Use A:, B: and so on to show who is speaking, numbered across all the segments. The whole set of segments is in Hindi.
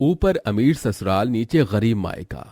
A: ऊपर अमीर ससुराल, नीचे गरीब मायका।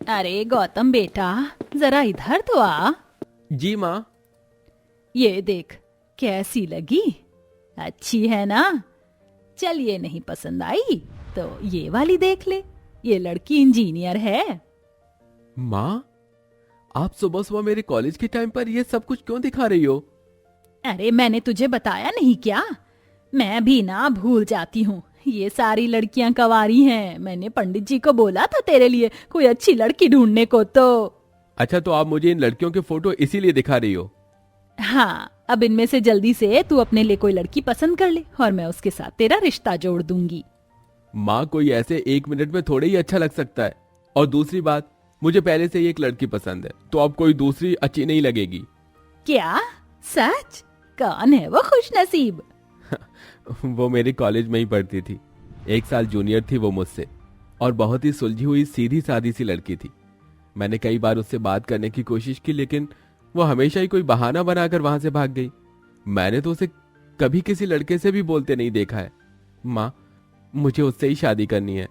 B: अरे गौतम बेटा, जरा इधर तो आ।
A: जी माँ।
B: ये देख, कैसी लगी? अच्छी है ना? चल, ये नहीं पसंद आई तो ये वाली देख ले, ये लड़की इंजीनियर है।
A: माँ, आप सुबह सुबह मेरे कॉलेज के टाइम पर ये सब कुछ क्यों दिखा रही हो?
B: अरे मैंने तुझे बताया नहीं क्या? मैं भी ना भूल जाती हूँ। ये सारी लड़कियां कवारी हैं। मैंने पंडित जी को बोला था तेरे लिए कोई अच्छी लड़की ढूंढने को, तो
A: अच्छा, तो आप मुझे इन लड़कियों के फोटो इसीलिए दिखा रही हो?
B: हाँ, अब इनमें से जल्दी से तू अपने लिए कोई लड़की पसंद कर ले और मैं उसके साथ तेरा रिश्ता जोड़ दूंगी।
A: माँ, कोई ऐसे 1 मिनट में थोड़े ही अच्छा लग सकता है। और दूसरी बात, मुझे पहले से ही एक लड़की पसंद है, तो अब कोई दूसरी अच्छी नहीं लगेगी।
B: क्या? सच? कौन है वो खुशनसीब?
A: वो मेरे कॉलेज में ही पढ़ती थी। 1 साल जूनियर थी वो मुझसे, और बहुत ही सुलझी हुई सीधी सादी सी लड़की थी। मैंने कई बार उससे बात करने की कोशिश की, लेकिन वो हमेशा ही कोई बहाना बनाकर वहां से भाग गई। मैंने तो उसे कभी किसी लड़के से भी बोलते नहीं देखा है। माँ, मुझे उससे ही शादी करनी है।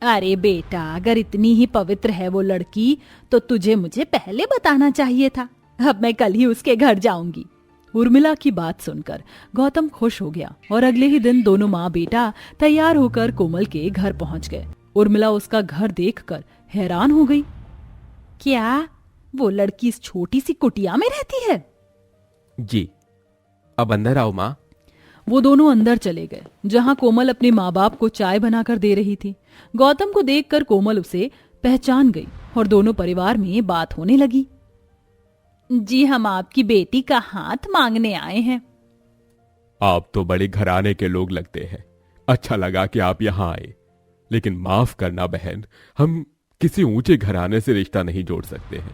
B: अरे बेटा, अगर इतनी ही पवित्र है वो लड़की तो तुझे मुझे पहले बताना चाहिए था। अब मैं कल ही उसके घर जाऊंगी। उर्मिला की बात सुनकर गौतम खुश हो गया और अगले ही दिन दोनों माँ बेटा तैयार होकर कोमल के घर पहुंच गए। उर्मिला उसका घर देखकर हैरान हो गई। क्या वो लड़की इस छोटी सी कुटिया में रहती है?
A: जी। अब अंदर आओ माँ।
B: वो दोनों अंदर चले गए, जहां कोमल अपने माँ बाप को चाय बनाकर दे रही थी। गौतम को देखकर कोमल उसे पहचान गई और दोनों परिवार में बात होने लगी। जी, हम आपकी बेटी का हाथ मांगने आए हैं।
A: आप तो बड़े घराने के लोग लगते हैं। अच्छा लगा कि आप यहाँ आए, लेकिन माफ करना बहन, हम किसी ऊंचे घराने से रिश्ता नहीं जोड़ सकते हैं,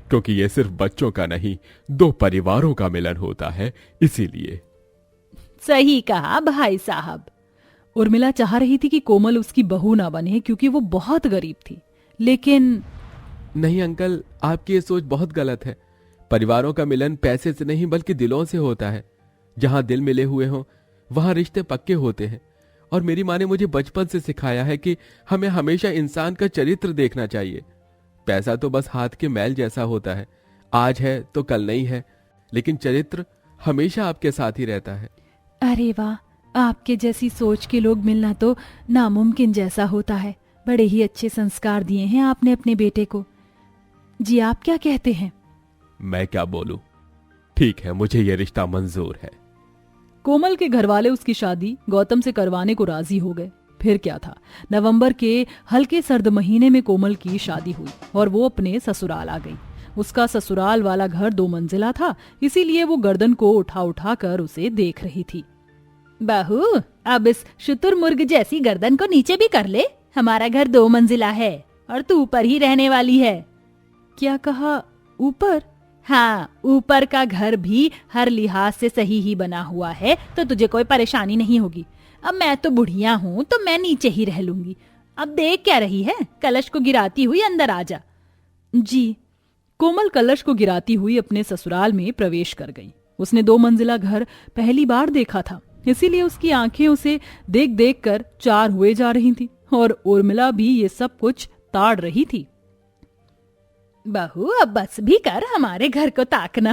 A: क्योंकि ये सिर्फ बच्चों का नहीं, 2 परिवारों का मिलन होता है, इसीलिए।
B: सही कहा भाई साहब। उर्मिला चाह रही थी कि कोमल उसकी बहू ना बने, क्योंकि वो बहुत गरीब थी, लेकिन
A: नहीं अंकल, आपकी ये सोच बहुत गलत है। परिवारों का मिलन पैसे से नहीं बल्कि दिलों से होता है। जहां दिल मिले हुए हों वहां रिश्ते पक्के होते हैं। और मेरी माँ ने मुझे बचपन से सिखाया है कि हमें हमेशा इंसान का चरित्र देखना चाहिए। पैसा तो बस हाथ के मैल जैसा होता है, आज है तो कल नहीं है, लेकिन चरित्र हमेशा आपके साथ ही रहता है।
B: अरे वाह, आपके जैसी सोच के लोग मिलना तो नामुमकिन जैसा होता है। बड़े ही अच्छे संस्कार दिए हैं आपने अपने बेटे को। जी, आप क्या कहते हैं?
A: मैं क्या बोलूं? ठीक है, मुझे यह रिश्ता मंजूर है।
B: कोमल के घरवाले उसकी शादी गौतम से करवाने को राजी हो गए। फिर क्या था, नवंबर के हल्के सर्द महीने में कोमल की शादी हुई और वो अपने ससुराल आ गई। उसका ससुराल वाला घर 2 मंजिला था, इसीलिए वो गर्दन को उठा उठा कर उसे देख रही थी। बहू, अब इस शुतुरमुर्ग जैसी गर्दन को नीचे भी कर ले। हमारा घर 2 मंजिला है और तू ऊपर ही रहने वाली है। क्या कहा? ऊपर? हाँ, ऊपर का घर भी हर लिहाज से सही ही बना हुआ है, तो तुझे कोई परेशानी नहीं होगी। अब मैं तो बुढ़िया हूँ, तो मैं नीचे ही रह लूंगी। अब देख क्या रही है, कलश को गिराती हुई अंदर आ जा। जी। कोमल कलश को गिराती हुई अपने ससुराल में प्रवेश कर गई। उसने 2 मंजिला घर पहली बार देखा था, इसीलिए उसकी आंखें उसे देख देख कर 4 हुए जा रही थी और उर्मिला भी ये सब कुछ ताड़ रही थी। बहू, अब बस भी कर, हमारे घर को ताकना।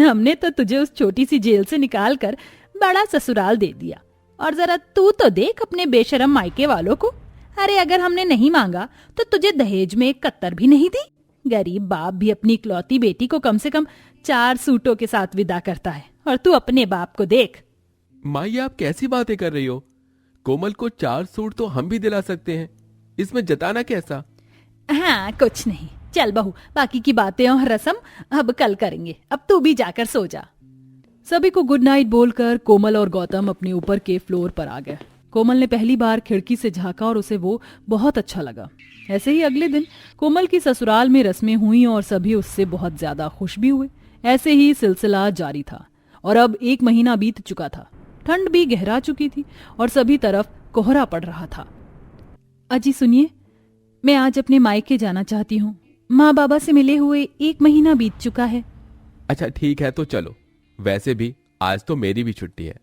B: हमने तो तुझे उस छोटी सी जेल से निकाल कर बड़ा ससुराल दे दिया, और जरा तू तो देख अपने बेशरम मायके वालों को। अरे अगर हमने नहीं मांगा तो तुझे दहेज में 1 कत्तर भी नहीं दी। गरीब बाप भी अपनी इकलौती बेटी को कम से कम 4 सूटों के साथ विदा करता है, और तू अपने बाप को देख।
A: माँ, ये आप कैसी बातें कर रही हो? कोमल को 4 सूट तो हम भी दिला सकते हैं, इसमें जताना कैसा?
B: हाँ, कुछ नहीं। चल बहू, बाकी की बातें और रस्म अब कल करेंगे। अब तू भी जाकर सो जा। सभी को गुड नाइट बोलकर कोमल और गौतम अपने ऊपर के फ्लोर पर आ गए। कोमल ने पहली बार खिड़की से झांका और उसे वो बहुत अच्छा लगा। ऐसे ही अगले दिन कोमल की ससुराल में रस्में हुई और सभी उससे बहुत ज्यादा खुश भी हुए। ऐसे ही सिलसिला जारी था और अब 1 महीना बीत चुका था। ठंड भी गहरा चुकी थी और सभी तरफ कोहरा पड़ रहा था। अजी सुनिए, मैं आज अपने मायके जाना चाहती हूँ। माँ बाबा से मिले हुए 1 महीना बीत चुका है।
A: अच्छा ठीक है, तो चलो। वैसे भी आज तो मेरी भी छुट्टी है।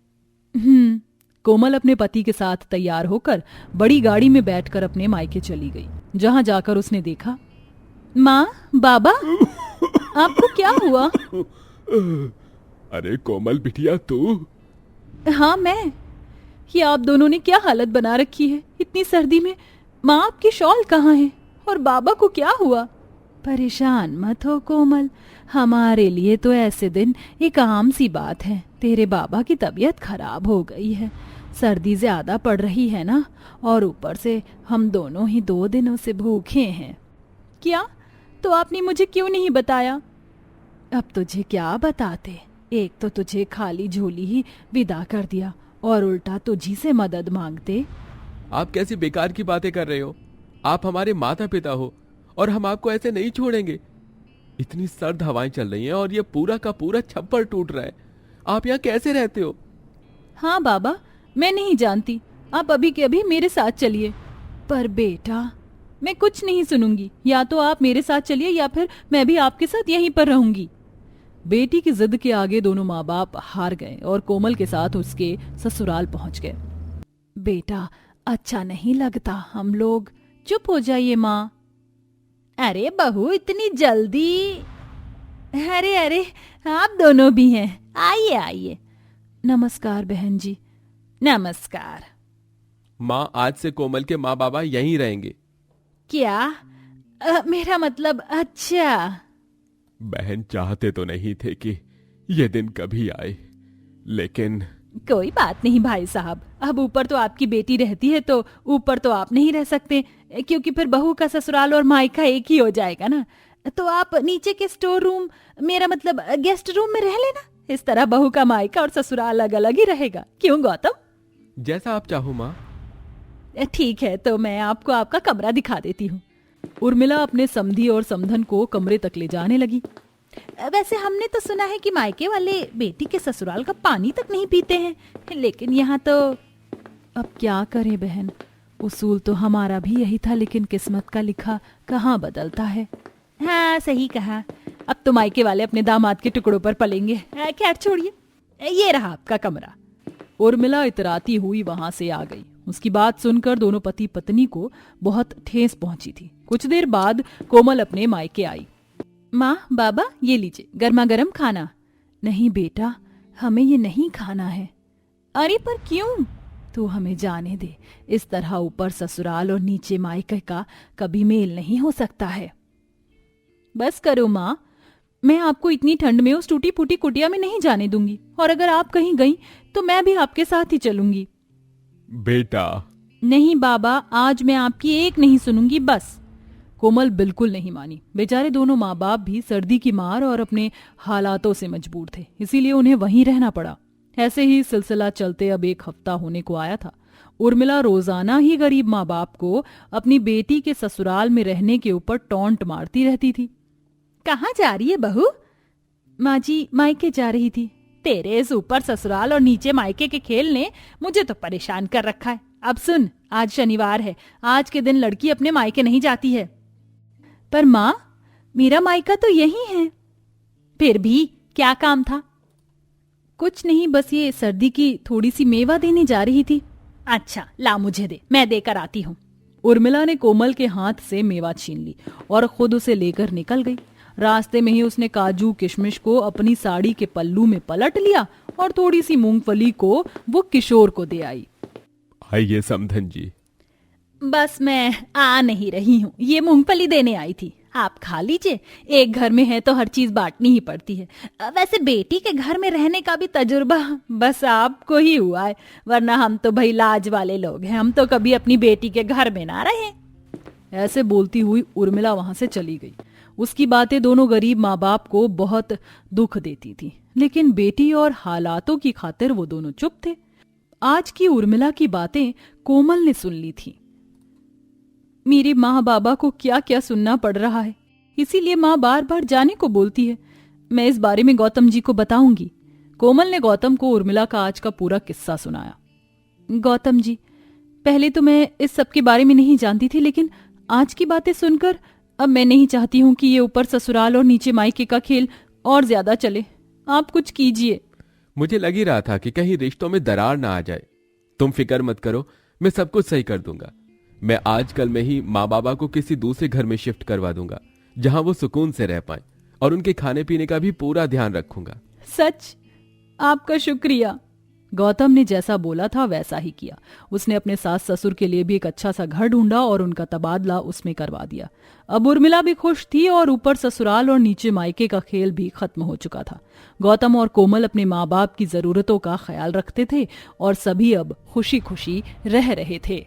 B: कोमल अपने पति के साथ तैयार होकर बड़ी गाड़ी में बैठकर अपने मायके चली गई, जहां जाकर उसने देखा, माँ, बाबा, आपको क्या हुआ?
A: अरे कोमल बिटिया, तू?
B: हाँ, मैं। ये आप दोनों ने क्या हालत बना रखी है इतनी सर्दी में? माँ, आपकी शॉल कहाँ है? और बाबा को क्या हुआ? परेशान मत हो कोमल, हमारे लिए तो ऐसे दिन एक आम सी बात है। तेरे बाबा की तबीयत खराब हो गई है, सर्दी ज्यादा पड़ रही है ना, और ऊपर से हम दोनों ही 2 दिनों से भूखे हैं। क्या? तो आपने मुझे क्यों नहीं बताया? अब तुझे क्या बताते, एक तो तुझे खाली झोली ही विदा कर दिया और उल्टा तुझी से मदद मांगते।
A: आप कैसी बेकार की बातें कर रहे हो? आप हमारे माता पिता हो और हम आपको ऐसे नहीं छोड़ेंगे। इतनी सर्द हवाएं चल रही हैं और ये पूरा का पूरा छप्पर टूट रहा है। आप यहाँ कैसे रहते हो?
B: हाँ बाबा, मैं नहीं जानती, आप अभी के अभी मेरे साथ चलिए। पर बेटा, मैं कुछ नहीं सुनूंगी, या तो आप मेरे साथ चलिए या फिर मैं भी आपके साथ यहीं पर रहूंगी। बेटी की जिद के आगे दोनों माँ बाप हार गए और कोमल के साथ उसके ससुराल पहुंच गए। बेटा, अच्छा नहीं लगता हम लोग। चुप हो जाइए माँ। अरे बहू, इतनी जल्दी? अरे अरे, आप दोनों भी हैं, आइए आइए। नमस्कार बहन जी। नमस्कार।
A: माँ, आज से कोमल के माँ बाबा यहीं रहेंगे।
B: क्या? मेरा मतलब, अच्छा।
A: बहन, चाहते तो नहीं थे कि ये दिन कभी आए, लेकिन
B: कोई बात नहीं भाई साहब, अब ऊपर तो आपकी बेटी रहती है तो ऊपर तो आप नहीं रह सकते, क्योंकि फिर बहू का ससुराल और मायका एक ही हो जाएगा ना। तो आप नीचे के स्टोर रूम, मेरा मतलब गेस्ट रूम में रह लेना। इस तरह बहू का मायका और ससुराल अलग अलग ही रहेगा। क्यों गौतम?
A: जैसा आप चाहो माँ।
B: ठीक है, तो मैं आपको आपका कमरा दिखा देती हूँ। उर्मिला अपने समधी और समधन को कमरे तक ले जाने लगी। वैसे हमने तो सुना है कि मायके वाले बेटी के ससुराल का पानी तक नहीं पीते हैं, लेकिन यहाँ तो। अब क्या करे बहन, उसूल तो हमारा भी यही था, लेकिन किस्मत का लिखा कहाँ बदलता है। हाँ, सही कहा। अब तो मायके वाले अपने दामाद के टुकड़ों पर पलेंगे। खैर छोड़िए, ये रहा आपका कमरा। उर्मिला इतराती हुई वहां से आ गई। उसकी बात सुनकर दोनों पति पत्नी को बहुत ठेस पहुंची थी। कुछ देर बाद कोमल अपने मायके आई। माँ, बाबा, ये लीजिए गर्मा गर्म खाना। नहीं बेटा, हमें ये नहीं खाना है। अरे पर क्यों? तू हमें जाने दे, इस तरह ऊपर ससुराल और नीचे मायके का कभी मेल नहीं हो सकता है। बस करो माँ, मैं आपको इतनी ठंड में उस टूटी फूटी कुटिया में नहीं जाने दूंगी, और अगर आप कहीं गई तो मैं भी आपके साथ ही चलूंगी।
A: बेटा।
B: नहीं बाबा, आज मैं आपकी एक नहीं सुनूंगी, बस। कोमल बिल्कुल नहीं मानी। बेचारे दोनों माँ बाप भी सर्दी की मार और अपने हालातों से मजबूर थे, इसीलिए उन्हें वहीं रहना पड़ा। ऐसे ही सिलसिला चलते अब 1 हफ्ता होने को आया था। उर्मिला रोजाना ही गरीब माँ बाप को अपनी बेटी के ससुराल में रहने के ऊपर टॉन्ट मारती रहती थी। कहाँ जा रही है बहू? माँ जी, मायके जा रही थी। तेरे इस ऊपर ससुराल और नीचे मायके के खेल ने मुझे तो परेशान कर रखा है। अब सुन, आज शनिवार है, आज के दिन लड़की अपने मायके नहीं जाती है। पर माँ, मेरा मायका तो यही है। फिर भी क्या काम था? कुछ नहीं, बस ये सर्दी की थोड़ी सी मेवा देने जा रही थी। अच्छा, ला मुझे दे, मैं देकर आती हूँ। उर्मिला ने कोमल के हाथ से मेवा छीन ली और खुद उसे लेकर निकल गई। रास्ते में ही उसने काजू किशमिश को अपनी साड़ी के पल्लू में पलट लिया और थोड़ी सी मूंगफली को वो किशोर को दे आई।
A: आइए समधन जी।
B: बस मैं आ नहीं रही हूँ, ये मूंगफली देने आई थी, आप खा लीजिए। एक घर में है तो हर चीज बांटनी ही पड़ती है। वैसे बेटी के घर में रहने का भी तजुर्बा बस आपको ही हुआ है, वरना हम तो भाई लाज वाले लोग हैं, हम तो कभी अपनी बेटी के घर में ना रहे। ऐसे बोलती हुई उर्मिला वहां से चली गई। उसकी बातें दोनों गरीब माँ बाप को बहुत दुख देती थी, लेकिन बेटी और हालातों की खातिर वो दोनों चुप थे। आज की उर्मिला की बातें कोमल ने सुन ली थी। मेरे माँ बाबा को क्या क्या सुनना पड़ रहा है, इसीलिए माँ बार बार जाने को बोलती है। मैं इस बारे में गौतम जी को बताऊंगी। कोमल ने गौतम को उर्मिला का आज का पूरा किस्सा सुनाया। गौतम जी, पहले तो मैं इस सब के बारे में नहीं जानती थी, लेकिन आज की बातें सुनकर अब मैं नहीं चाहती हूँ कि ये ऊपर ससुराल और नीचे मायके का खेल और ज्यादा चले। आप कुछ कीजिए।
A: मुझे लग ही रहा था कि कहीं रिश्तों में दरार ना आ जाए, तुम फिक्र मत करो, मैं सब कुछ सही कर दूंगा। मैं आजकल में ही माँ बाबा को किसी दूसरे घर में शिफ्ट करवा दूंगा जहां वो सुकून से रह पाए, और उनके खाने पीने का भी पूरा ध्यान रखूंगा।
B: सच? आपका शुक्रिया। गौतम ने जैसा बोला था वैसा ही किया। उसने अपने सास ससुर के लिए भी एक अच्छा सा घर ढूंढा और उनका तबादला उसमें करवा दिया। अब उर्मिला भी खुश थी और ऊपर ससुराल और नीचे मायके का खेल भी खत्म हो चुका था। गौतम और कोमल अपने माँ बाप की जरूरतों का ख्याल रखते थे और सभी अब खुशी खुशी रह रहे थे।